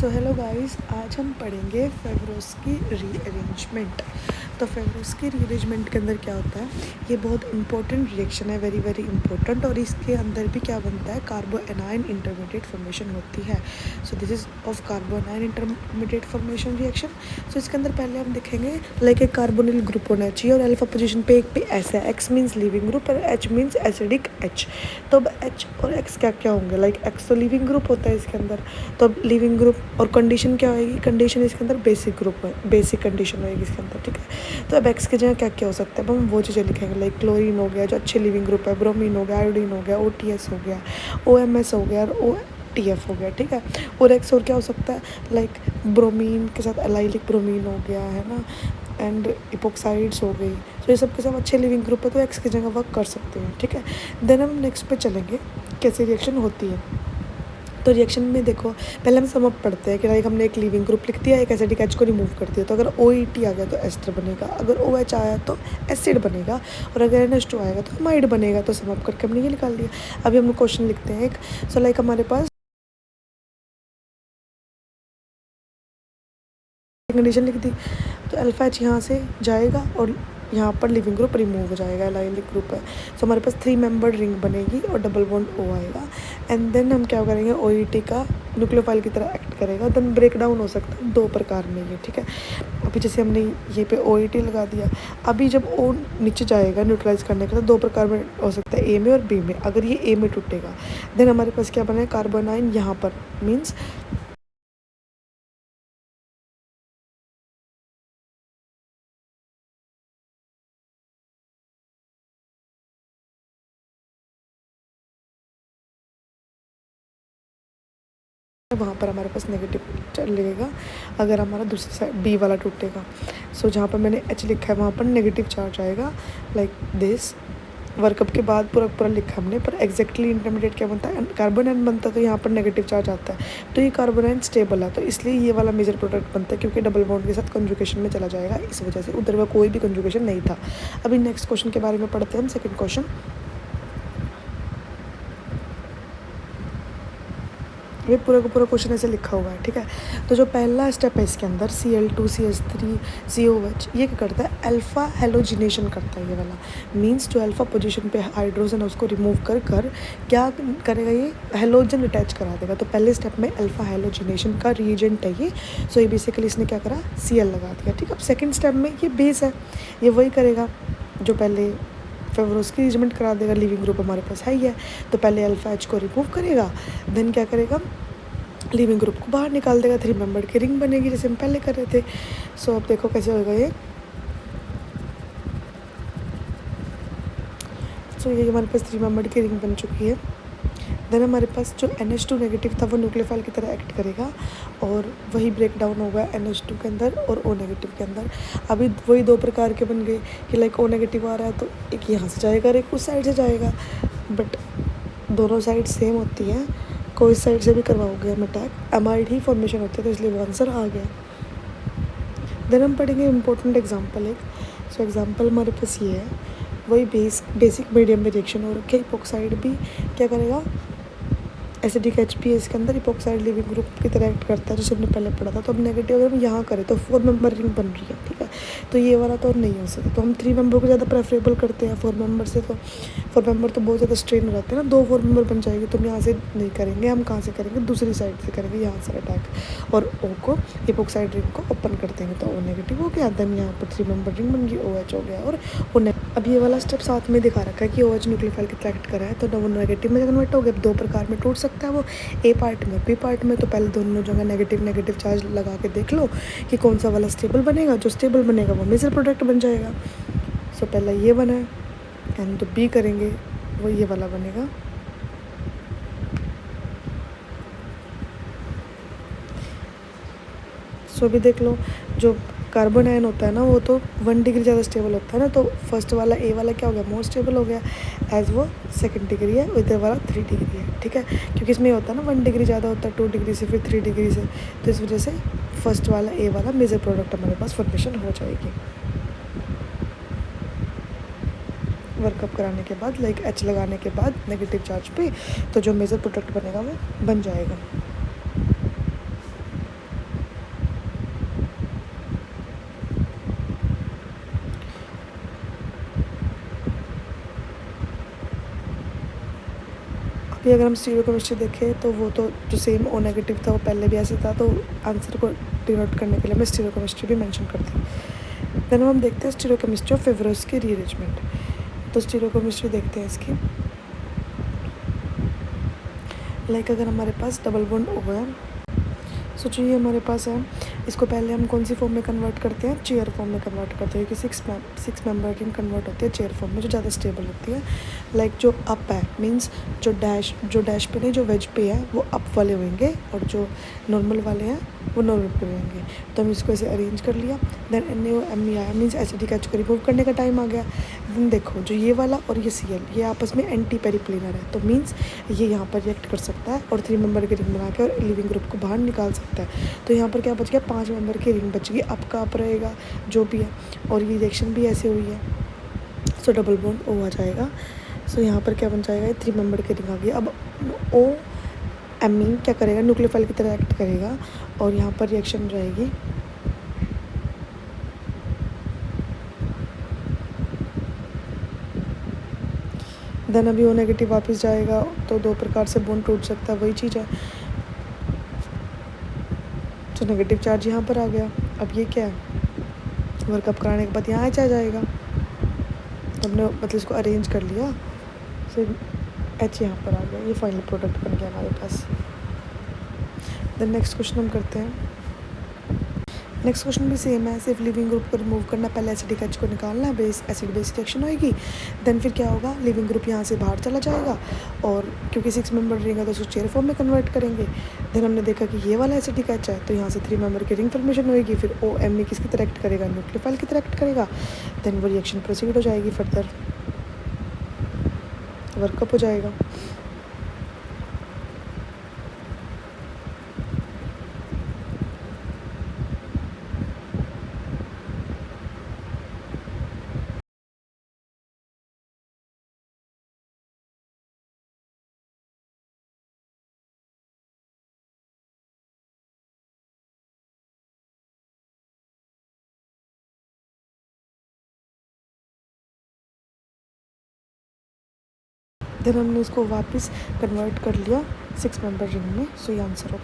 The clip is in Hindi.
सो हेलो गाइस, आज हम पढ़ेंगे फेवरोस्की रीअरेंजमेंट। तो फेवरोस्की रीअरेंजमेंट के अंदर क्या होता है, ये बहुत इंपॉर्टेंट रिएक्शन है, वेरी वेरी इंपॉर्टेंट। और इसके अंदर भी क्या बनता है, कार्बोएनाइन इंटरमीडिएट फॉर्मेशन होती है। So this is of carbanion intermediate formation reaction. So इसके अंदर पहले हम देखेंगे लाइक एक कार्बोनिल ग्रुप होना चाहिए और अल्फा पोजीशन पे एक पे एस है। एक्स मीन्स लिविंग ग्रुप और एच मीन्स एसिडिक एच। तो अब एच और एक्स क्या क्या होंगे, लाइक एक्स तो लिविंग ग्रुप होता है इसके अंदर, तो अब लिविंग ग्रुप और कंडीशन क्या होएगी, कंडीशन इसके अंदर बेसिक ग्रुप है, बेसिक कंडीशन होएगी इसके अंदर, ठीक है। तो अब एक्स की जगह क्या क्या हो सकता है, अब हम वो चीज़ें लिखेंगे लाइक क्लोरीन हो गया जो अच्छे लिविंग ग्रुप है, ब्रोमीन हो गया, आयोडीन हो गया, OTS हो गया, OMS हो गया और OTF हो गया, ठीक है। और एक्स और क्या हो सकता है, लाइक ब्रोमीन के साथ एलाइलिक ब्रोमीन हो गया है ना, एंड इपोक्साइड्स हो गई। तो ये सब के सब अच्छे लिविंग ग्रुप है, तो एक्स की जगह वर्क कर सकते हैं, ठीक है। देन हम नेक्स्ट पे चलेंगे कैसे रिएक्शन होती है। तो रिएक्शन में देखो, पहले हम सम अप पढ़ते हैं कि लाइक हमने एक लिविंग ग्रुप लिख दिया, एक एसिडिक एच को रिमूव कर दिया, तो अगर OET आ गया तो एस्टर बनेगा, अगर OH आया तो एसिड बनेगा, और अगर NH2 आएगा तो अमाइड बनेगा। तो सम अप करके हमने ये निकाल दिया। अभी हम क्वेश्चन लिखते हैं एक। सो लाइक हमारे पास कंडीशन लिख दी, तो अल्फा एच यहाँ से जाएगा और यहाँ पर लिविंग ग्रुप रिमूव हो जाएगा, एलाइलिक ग्रुप है। सो हमारे पास 3 मेंबर्ड रिंग बनेगी और डबल बॉन्ड O आएगा। एंड देन हम क्या करेंगे, OET का न्यूक्लियोफाइल की तरह एक्ट करेगा। देन ब्रेक डाउन हो सकता है 2 प्रकार में ये, ठीक है। अभी जैसे हमने ये पे OET लगा दिया, अभी जब O नीचे जाएगा न्यूट्रलाइज करने के लिए, 2 प्रकार में हो सकता है, A में और B में। अगर ये A में टूटेगा देन हमारे पास क्या बना है, कार्बोनाइन यहाँ पर मीन्स वहाँ पर हमारे पास नेगेटिव चलेगा अगर हमारा दूसरी साइड B वाला टूटेगा। सो जहाँ पर मैंने H लिखा है वहाँ पर नेगेटिव चार्ज आएगा, लाइक दिस। वर्कअप के बाद पूरा पूरा लिखा हमने, पर एग्जैक्टली इंटरमीडिएट क्या बनता है, कार्बोनाइन बनता है, तो यहाँ पर नेगेटिव चार्ज आता है। तो ये कार्बोनाइन स्टेबल है, तो इसलिए ये वाला मेजर प्रोडक्ट बनता है, क्योंकि डबल बॉन्ड के साथ कंजुगेशन में चला जाएगा, इस वजह से। उधर में कोई भी कंजुगेशन नहीं था। अभी नेक्स्ट क्वेश्चन के बारे में पढ़ते हैं हम, सेकेंड क्वेश्चन। ये पूरा का पूरा क्वेश्चन ऐसे लिखा हुआ है, ठीक है। तो जो पहला स्टेप है इसके अंदर, Cl2CH3 COH, ये क्या करता है, अल्फ़ा हेलोजिनेशन करता है ये वाला। मीन्स जो अल्फ़ा पोजीशन पे हाइड्रोजन है उसको रिमूव कर क्या करेगा, ये हेलोजन अटैच करा देगा। तो पहले स्टेप में अल्फ़ा हेलोजिनेशन का रीएजेंट है ये। सो ये बेसिकली इसने क्या करा, Cl लगा दिया, ठीक है। अब सेकेंड स्टेप में ये बेस है, ये वही करेगा जो पहले फेवरोस्की रीअरेंजमेंट करा देगा। लिविंग ग्रुप हमारे पास है ही है, तो पहले अल्फा एच को रिमूव करेगा, देन क्या करेगा, लिविंग ग्रुप को बाहर निकाल देगा, 3 मेंबर्ड की रिंग बनेगी जैसे हम पहले कर रहे थे। सो अब देखो कैसे होगा ये। सो ये हमारे पास 3 मेंबर्ड की रिंग बन चुकी है। देन हमारे पास जो NH2 नेगेटिव था वो न्यूक्लियोफाइल की तरह एक्ट करेगा, और वही ब्रेक डाउन होगा NH2 के अंदर और O नेगेटिव के अंदर। अभी वही 2 प्रकार के बन गए कि लाइक O नेगेटिव आ रहा है तो एक यहाँ से जाएगा और एक उस साइड से जाएगा, बट दोनों साइड सेम होती हैं, कोई साइड से भी करवाओगे हम अटैक, अमाइड ही फॉर्मेशन होती है, तो इसलिए वो आंसर आ गया। देन हम पढ़ेंगे इम्पोर्टेंट एग्जाम्पल एक। सो एग्जाम्पल हमारे पास ये है, वही बेसिक मीडियम में रिएक्शन हो रखी है। इपोक्साइड भी क्या करेगा, एसिडिक H भी है इसके अंदर, इपोक्साइड लिविंग ग्रुप की तरह एक्ट करता है जैसे हमने पहले पढ़ा था। तो अब नेगेटिव अगर हम यहाँ करें तो 4 मेंबर रिंग बन रही है, ठीक है। तो ये वाला तो नहीं हो सकता, तो हम 3 मेंबर को ज़्यादा प्रेफरेबल करते हैं 4 मेंबर से। तो 4 मेंबर तो बहुत ज़्यादा स्ट्रेन हो जाते हैं ना, 2 4 मेंबर बन जाएगी। तो हम यहाँ से नहीं करेंगे, हम कहाँ से करेंगे, दूसरी साइड से करेंगे, यहाँ से अटैक, और O को इपोक्साइड रिंग को ओपन कर देंगे, तो O नेगेटिव हो गया। देन यहाँ पर 3 मेंबर रिंग बन गई, OH हो गया और O। अब ये वाला स्टेप साथ में दिखा रखा है कि OH न्यूक्लियोफाइल की तरह एक्ट करा है, तो वो नेगेटिव में कन्वर्ट हो गया। 2 प्रकार में टूट सकता है वो, A पार्ट में और B पार्ट में। तो पहले दोनों जगह नेगेटिव चार्ज लगा के देख लो कि कौन सा वाला स्टेबल बनेगा, जो स्टेबल बनेगा वो मेजर प्रोडक्ट बन जाएगा। सो पहला ये बना है, एंड तो B करेंगे वो ये वाला बनेगा। सो भी देख लो, जो कार्बन आयन होता है ना वो तो 1 डिग्री ज़्यादा स्टेबल होता है ना, तो फर्स्ट वाला A वाला क्या हो गया, मोर स्टेबल हो गया, एज वो 2nd डिग्री है, इधर वाला 3 डिग्री है, ठीक है। क्योंकि इसमें होता है ना 1 डिग्री ज़्यादा होता है 2 डिग्री से, फिर 3 डिग्री से, तो इस वजह से फर्स्ट वाला A वाला मेजर प्रोडक्ट हमारे पास फॉर्मेशन हो जाएगी वर्कअप कराने के बाद, लाइक H लगाने के बाद नेगेटिव चार्ज पे, तो जो मेजर प्रोडक्ट बनेगा वो बन जाएगा। भी अगर हम स्टीरियोकेमिस्ट्री देखें तो वो तो जो सेम ओ नेगेटिव था वो पहले भी ऐसे था, तो आंसर को डिनोट करने के लिए मैं स्टीरियोकेमिस्ट्री भी मेंशन करती हूँ। देन हम देखते हैं स्टीरियोकेमिस्ट्री ऑफ फेवरस की रीअरेंजमेंट। तो स्टीरियोकेमिस्ट्री देखते हैं इसकी। लाइक अगर हमारे पास डबल बॉन्ड ओ है, सोचो ये हमारे पास है, इसको पहले हम कौन सी फॉर्म में कन्वर्ट करते हैं, चेयर फॉर्म में कन्वर्ट करते हैं, क्योंकि सिक्स मेंबर रिंग कन्वर्ट होती है चेयर फॉर्म में, जो ज़्यादा स्टेबल होती है। लाइक जो अप है मीन्स जो डैश पे नहीं, जो वेज पे है वो अप वाले होंगे, और जो नॉर्मल वाले हैं वो नॉर्मल पे रहेंगे। तो हम इसको ऐसे अरेंज कर लिया। देन NaOMe आया, मीन्स एसिडिक एच को रिमूव करने का टाइम आ गया। देन देखो जो ये वाला और ये Cl ये आपस में एंटी पेरिप्लेनर है, तो मीन्स ये यहाँ पर रिएक्ट कर सकता है और 3 मेंबर की रिंग बना के और लिविंग ग्रुप को बाहर निकाल सकता है। तो यहाँ पर क्या बच गया, 5 मेंबर की रिंग बच गई, अप का अप रहेगा जो भी है, और ये रिएक्शन भी ऐसे हुई है, सो डबल बॉन्ड ओ आ जाएगा। सो यहाँ पर क्या बन जाएगा, 3 मेंबर की रिंग आ गई। अब ओ एमीन क्या करेगा, न्यूक्लियोफाइल की तरह एक्ट करेगा, और यहाँ पर रिएक्शन रहेगी। देन अभी ओ नेगेटिव वापस जाएगा, तो 2 प्रकार से बॉन्ड टूट सकता है, वही चीज़ है। तो नेगेटिव चार्ज यहाँ पर आ गया। अब ये क्या है, वर्कअप कराने के बाद यहाँ आ जाएगा, हमने मतलब इसको अरेंज कर लिया, फिर एच यहाँ पर आ गया, ये फाइनल प्रोडक्ट बन गया हमारे पास। देन नेक्स्ट क्वेश्चन हम करते हैं। नेक्स्ट क्वेश्चन भी सेम है, सिर्फ लिविंग ग्रुप को रिमूव करना, पहले एसिडिक एच को निकालना है, बेस एसिड बेस रिएक्शन होएगी। देन फिर क्या होगा, लिविंग ग्रुप यहाँ से बाहर चला जाएगा, और क्योंकि 6 मेंबर रिंग है तो उसको चेयर फॉर्म में कन्वर्ट करेंगे। देन हमने देखा कि ये वाला एसिडिक एच है, तो यहाँ से 3 मेंबर की रिंग फॉर्मेशन होएगी, फिर OMe किसकी तरह एक्ट करेगा, न्यूक्लियोफाइल की तरह एक्ट करेगा। देन वो रिएक्शन प्रोसीड हो जाएगी, फर्दर वर्कअप हो जाएगा। देन हमने इसको वापस कन्वर्ट कर लिया 6 मेंबर रिंग में, सो ये आंसर हो गया।